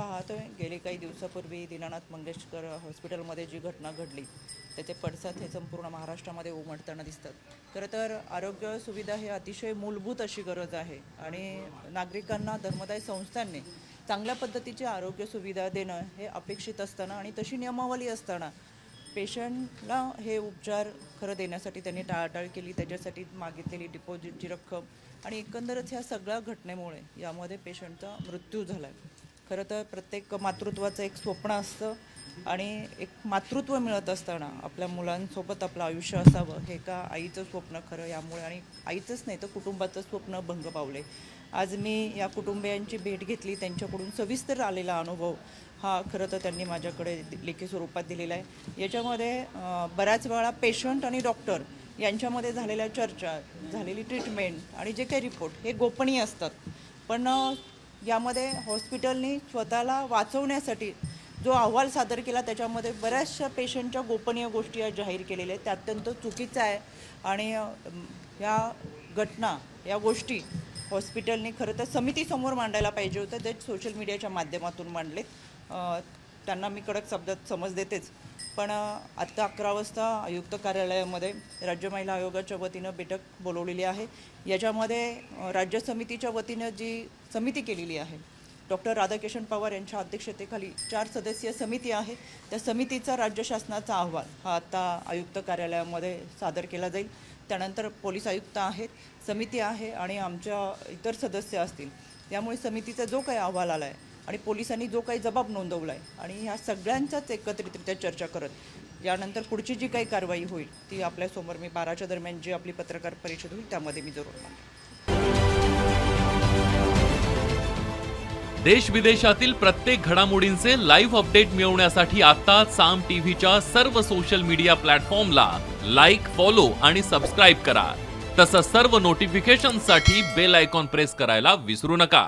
पाहतोय गेली काही दिवसापूर्वी दीनानाथ मंगेशकर हॉस्पिटलमध्ये जी घटना घडली त्याचे पडसाद हे संपूर्ण महाराष्ट्रामध्ये उमटताना दिसतात। खरं तर आरोग्य सुविधा ही अतिशय मूलभूत अशी गरज आहे आणि नागरिकांना धर्मदाय संस्थांनी चांगल्या पद्धतीची आरोग्य सुविधा देणं हे अपेक्षित असताना आणि तशी नियमावली असताना पेशंटला हे उपचार खरं देण्यासाठी त्यांनी टाळाटाळ केली, त्याच्यासाठी मागितलेली डिपॉझिटची रक्कम आणि एकंदरच ह्या सगळ्या घटनेमुळे यामध्ये पेशंटचा मृत्यू झाला आहे। खरं तर प्रत्येक मातृत्वाचं एक स्वप्न असतं आणि एक मातृत्व मिळत असताना आपल्या मुलांसोबत आपलं आयुष्य असावं हे का आईचं स्वप्न खरं यामुळे आणि आईचंच नाही तर कुटुंबाचं स्वप्न भंग पावले। आज मी या कुटुंबियांची भेट घेतली, त्यांच्याकडून सविस्तर आलेला अनुभव हा खरं तर त्यांनी माझ्याकडे लेखी स्वरूपात दिलेला आहे। याच्यामध्ये बऱ्याच वेळा पेशंट आणि डॉक्टर यांच्यामध्ये झालेल्या चर्चा, झालेली ट्रीटमेंट आणि जे काही रिपोर्ट हे गोपनीय असतात, पण यामध्ये हॉस्पिटलनी स्वतःला वाचवण्यासाठी जो अहवाल सादर केला त्याच्यामध्ये बऱ्याचशा पेशंटच्या गोपनीय गोष्टी या जाहीर केलेल्या आहेत। ते अत्यंत चुकीचं आहे आणि या घटना या गोष्टी हॉस्पिटलने खरं तर समितीसमोर मांडायला पाहिजे होतं, जे सोशल मीडियाच्या माध्यमातून मांडलेत। त्यांना मी कडक शब्दात समज देतेच, पण आत्ता 11 वाजता आयुक्त कार्यालयामध्ये राज्य महिला आयोगाच्या वतीनं बैठक बोलवलेली आहे। याच्यामध्ये राज्य समितीच्या वतीनं जी समिती केलेली आहे, डॉक्टर राधाकिशन पवार यांच्या अध्यक्षतेखाली 4 सदस्यीय समिती आहे। त्या समितीचा राज्य शासनाचा अहवाल हा आता आयुक्त कार्यालयामध्ये सादर केला जाईल। त्यानंतर पोलीस आयुक्त आहेत, समिती आहे आणि आमच्या इतर सदस्य असतील। त्यामुळे समितीचा जो काही अहवाल आला आहे आणि पोलिसांनी जो काही जबाब नोंदवला आहे आणि ह्या सगळ्यांचाच एकत्रितरित्या चर्चा करत यानंतर पुढची जी काही कारवाई होईल ती आपल्यासमोर मी 12च्या दरम्यान जी आपली पत्रकार परिषद होईल त्यामध्ये मी जरूर मांडेन। देश विदेशातील प्रत्येक घडामोडींचे लाईव्ह अपडेट मिळवण्यासाठी आता साम टीव्हीच्या सर्व सोशल मीडिया प्लॅटफॉर्मला लाईक, फॉलो आणि सबस्क्राईब करा। तसंच सर्व नोटिफिकेशनसाठी बेल आयकॉन प्रेस करायला विसरू नका।